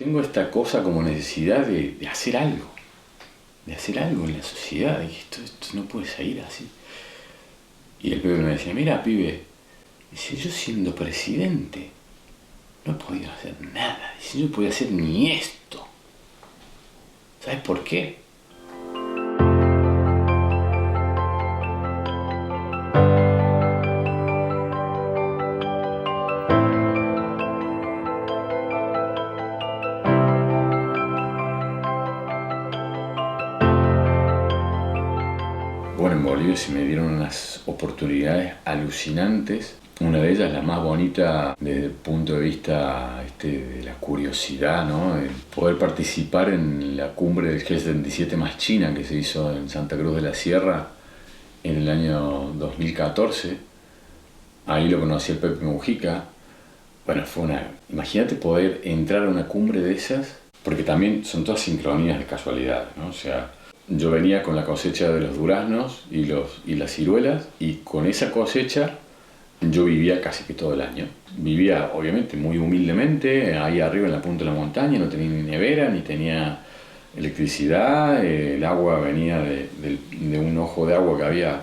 tengo esta cosa como necesidad de hacer algo. De hacer algo en la sociedad. Y esto no puede seguir así. Y el pibe me decía, mira, pibe, dice, yo siendo presidente no he podido hacer nada. Dice, yo no podía hacer ni esto. ¿Sabes por qué? Bueno, en Bolivia se me dieron unas oportunidades alucinantes. Una de ellas, la más bonita desde el punto de vista de la curiosidad, ¿no? El poder participar en la cumbre del G77 más China que se hizo en Santa Cruz de la Sierra en el año 2014. Ahí lo conocí el Pepe Mujica. Bueno, imagínate poder entrar a una cumbre de esas, porque también son todas sincronías de casualidad, ¿no? O sea, yo venía con la cosecha de los duraznos y las ciruelas, y con esa cosecha yo vivía casi que todo el año. Vivía, obviamente, muy humildemente, ahí arriba en la punta de la montaña, no tenía ni nevera, ni tenía electricidad, el agua venía de un ojo de agua que había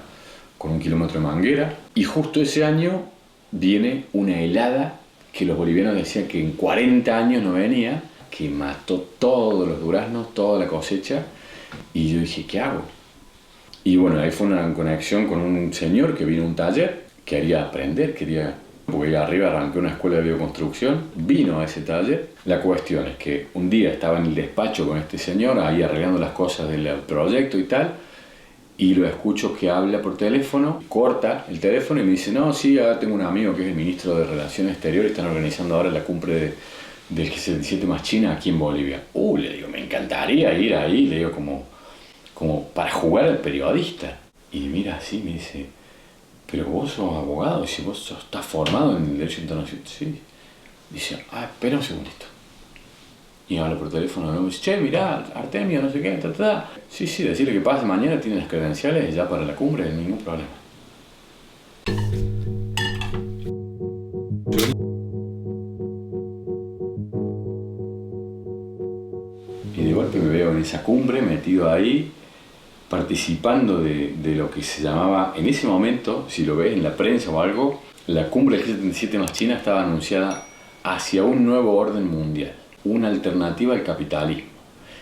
con 1 kilómetro de manguera, y justo ese año viene una helada que los bolivianos decían que en 40 años no venía, que mató todos los duraznos, toda la cosecha, y yo dije, ¿qué hago? Y bueno, ahí fue una conexión con un señor que vino a un taller, quería aprender, porque arriba arranqué una escuela de bioconstrucción, vino a ese taller. La cuestión es que un día estaba en el despacho con este señor, ahí arreglando las cosas del proyecto y tal, y lo escucho que habla por teléfono, corta el teléfono y me dice, no, sí, ahora tengo un amigo que es el ministro de Relaciones Exteriores, están organizando ahora la cumbre del G77 más China aquí en Bolivia. Le digo, me encantaría ir ahí, le digo, como para jugar al periodista. Y mira así, me dice, pero vos sos abogado, si vos estás formado en Derecho Internacional. Sí. Dice, espera un segundito. Y habla por teléfono, ¿no? Me dice, che, mirá, Artemio, no sé qué, Sí, decirle que pase mañana, tiene las credenciales ya para la cumbre, ningún problema. Y de golpe me veo en esa cumbre, metido ahí, participando de lo que se llamaba, en ese momento, si lo ves en la prensa o algo, la cumbre del G77 más China estaba anunciada hacia un nuevo orden mundial, una alternativa al capitalismo.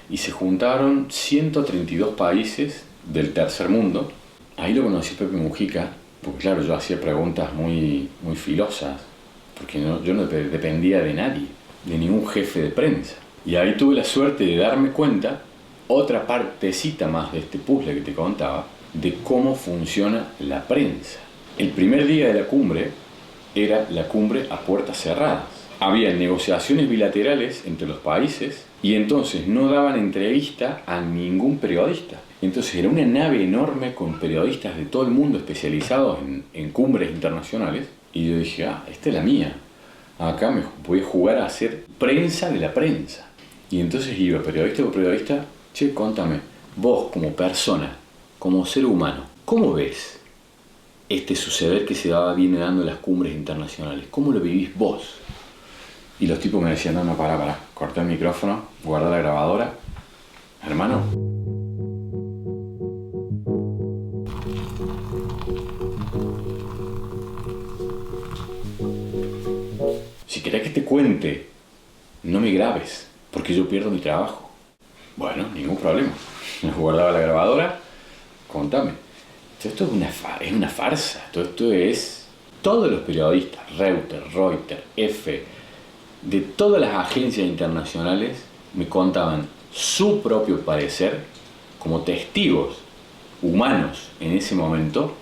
Y se juntaron 132 países del tercer mundo. Ahí lo conocí a Pepe Mujica, porque claro, yo hacía preguntas muy, muy filosas, porque yo no dependía de nadie, de ningún jefe de prensa. Y ahí tuve la suerte de darme cuenta, otra partecita más de este puzzle que te contaba, de cómo funciona la prensa. El primer día de la cumbre era la cumbre a puertas cerradas. Había negociaciones bilaterales entre los países y entonces no daban entrevista a ningún periodista. Entonces era una nave enorme con periodistas de todo el mundo especializados en cumbres internacionales. Y yo dije, esta es la mía. Acá me voy a jugar a hacer prensa de la prensa. Y entonces iba periodista por periodista, che, contame, vos como persona, como ser humano, ¿cómo ves este suceder que se viene dando en las cumbres internacionales? ¿Cómo lo vivís vos? Y los tipos me decían, no, pará, corté el micrófono, guardé la grabadora. Hermano, si querés que te cuente, no me grabes, porque yo pierdo mi trabajo. Bueno, ningún problema. Me guardaba la grabadora, contame. Esto es una farsa. Todo esto es... Todos los periodistas, Reuters, EFE, de todas las agencias internacionales, me contaban su propio parecer como testigos humanos en ese momento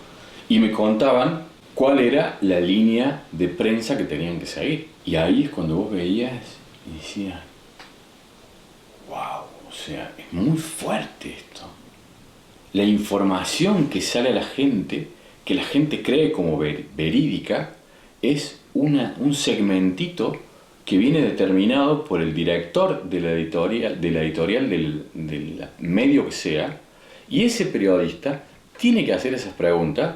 y me contaban cuál era la línea de prensa que tenían que seguir. Y ahí es cuando vos veías y decías, wow, o sea, es muy fuerte esto. La información que sale a la gente, que la gente cree como verídica, es un segmentito que viene determinado por el director de la editorial del medio que sea, y ese periodista tiene que hacer esas preguntas,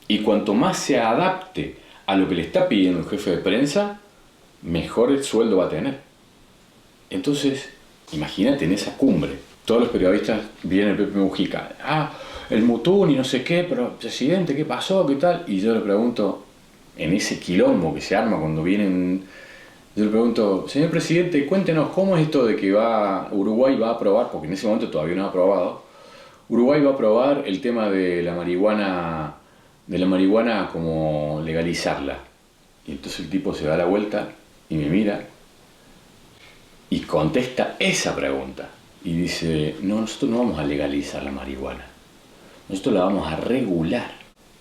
y cuanto más se adapte a lo que le está pidiendo el jefe de prensa, mejor el sueldo va a tener. Entonces, imagínate en esa cumbre, todos los periodistas vienen el Pepe Mujica, el Mutún y no sé qué, pero presidente, ¿qué pasó? ¿Qué tal? Y yo le pregunto, en ese quilombo que se arma cuando vienen, yo le pregunto, señor presidente, cuéntenos cómo es esto de que Uruguay va a aprobar, porque en ese momento todavía no ha aprobado, Uruguay va a aprobar el tema de la marihuana como legalizarla. Y entonces el tipo se da la vuelta y me mira y contesta esa pregunta. Y dice, no, nosotros no vamos a legalizar la marihuana, nosotros la vamos a regular.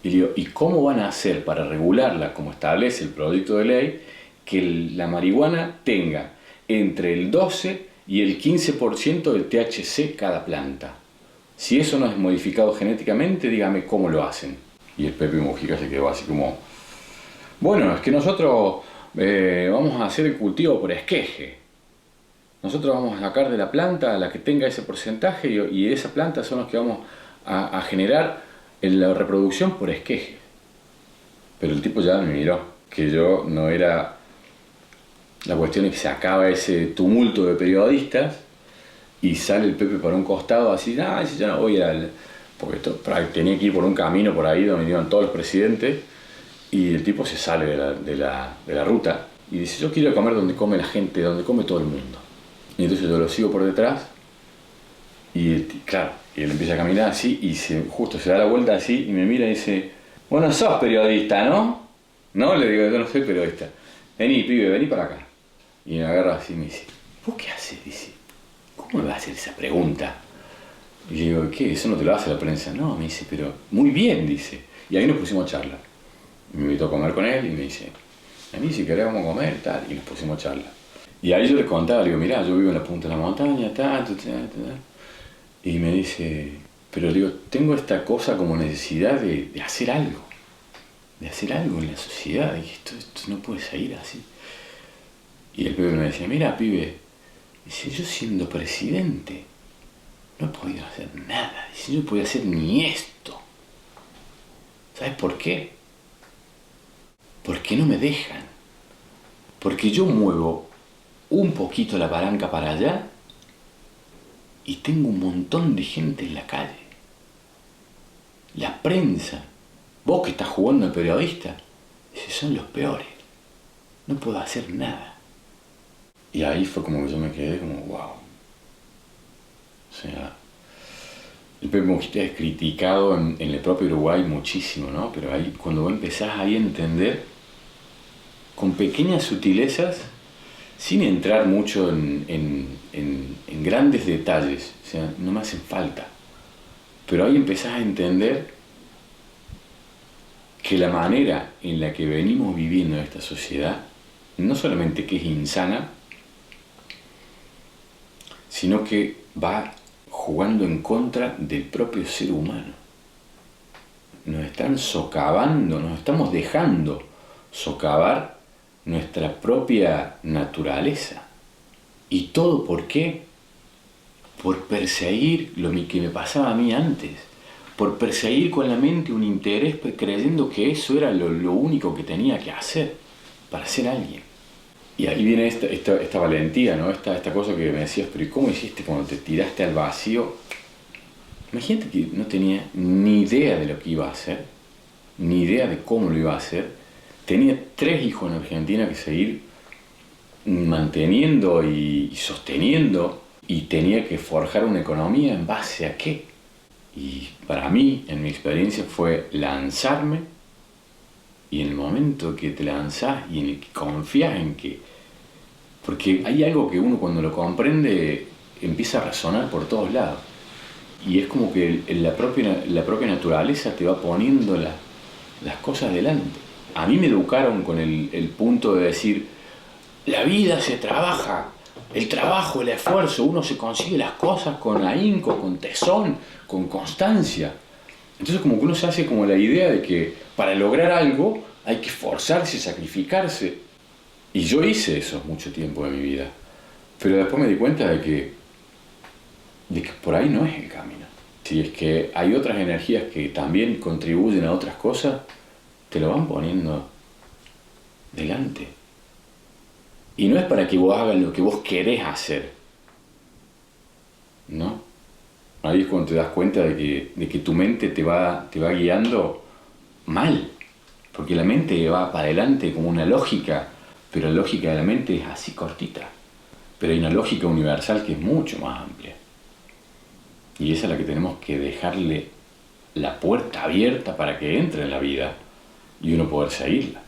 Y le digo, ¿y cómo van a hacer para regularla, como establece el proyecto de ley, que la marihuana tenga entre el 12 y el 15% de THC cada planta? Si eso no es modificado genéticamente, dígame cómo lo hacen. Y el Pepe Mujica se quedó así como, bueno, es que nosotros vamos a hacer el cultivo por esqueje. Nosotros vamos a sacar de la planta a la que tenga ese porcentaje y esa planta son los que vamos a generar la reproducción por esqueje. Pero el tipo ya me miró, que yo no era... La cuestión es que se acaba ese tumulto de periodistas y sale el Pepe para un costado así, si yo no voy porque tenía que ir por un camino por ahí donde iban todos los presidentes, y el tipo se sale de la ruta y dice, yo quiero comer donde come la gente, donde come todo el mundo. Y entonces yo lo sigo por detrás y claro, y él empieza a caminar así y justo se da la vuelta así y me mira y dice, bueno, sos periodista, ¿no? No, le digo, yo no soy periodista. Vení, pibe, vení para acá. Y me agarra así y me dice, ¿vos qué haces? Dice, ¿cómo me vas a hacer esa pregunta? Y yo digo, ¿qué? Eso no te lo hace la prensa. No, me dice, pero muy bien, dice. Y ahí nos pusimos a charlar. Me invitó a comer con él y me dice, a mí si querés vamos a comer y tal. Y nos pusimos a charlar. Y ahí yo le contaba, le digo, mirá, yo vivo en la punta de la montaña, tal. Y me dice, pero digo, tengo esta cosa como necesidad de hacer algo. De hacer algo en la sociedad. Y esto no puede seguir así. Y el pibe me decía, mira, pibe, dice, yo siendo presidente no he podido hacer nada. Dice, yo no podía hacer ni esto. ¿Sabes por qué? Porque no me dejan. Porque yo muevo un poquito la palanca para allá y tengo un montón de gente en la calle. La prensa, vos que estás jugando al periodista, dice, son los peores. No puedo hacer nada. Y ahí fue como que yo me quedé como, wow. O sea, el Pepe Mujica es criticado en el propio Uruguay muchísimo, ¿no? Pero ahí, cuando vos empezás ahí a entender, con pequeñas sutilezas, sin entrar mucho en grandes detalles, o sea, no me hacen falta. Pero ahí empezás a entender que la manera en la que venimos viviendo esta sociedad, no solamente que es insana, sino que va jugando en contra del propio ser humano. Nos están socavando, nos estamos dejando socavar nuestra propia naturaleza. ¿Y todo por qué? Por perseguir lo que me pasaba a mí antes, por perseguir con la mente un interés creyendo que eso era lo único que tenía que hacer para ser alguien. Y ahí viene esta valentía, ¿no? Esta cosa que me decías, pero ¿y cómo hiciste cuando te tiraste al vacío? Imagínate que no tenía ni idea de lo que iba a hacer, ni idea de cómo lo iba a hacer. Tenía 3 hijos en Argentina que seguir manteniendo y sosteniendo, y tenía que forjar una economía en base a qué. Y para mí, en mi experiencia, fue lanzarme, y en el momento que te lanzás y en el que confías en que... Porque hay algo que uno cuando lo comprende empieza a resonar por todos lados. Y es como que la propia naturaleza te va poniendo las cosas delante. A mí me educaron con el punto de decir, la vida se trabaja, el trabajo, el esfuerzo, uno se consigue las cosas con ahínco, con tesón, con constancia. Entonces como que uno se hace como la idea de que para lograr algo hay que esforzarse, sacrificarse. Y yo hice eso mucho tiempo de mi vida. Pero después me di cuenta de que por ahí no es el camino. Si es que hay otras energías que también contribuyen a otras cosas, te lo van poniendo delante. Y no es para que vos hagas lo que vos querés hacer, ¿no? Ahí es cuando te das cuenta de que tu mente te va guiando mal, porque la mente va para adelante como una lógica, pero la lógica de la mente es así cortita. Pero hay una lógica universal que es mucho más amplia. Y esa es la que tenemos que dejarle la puerta abierta para que entre en la vida y uno poder seguirla.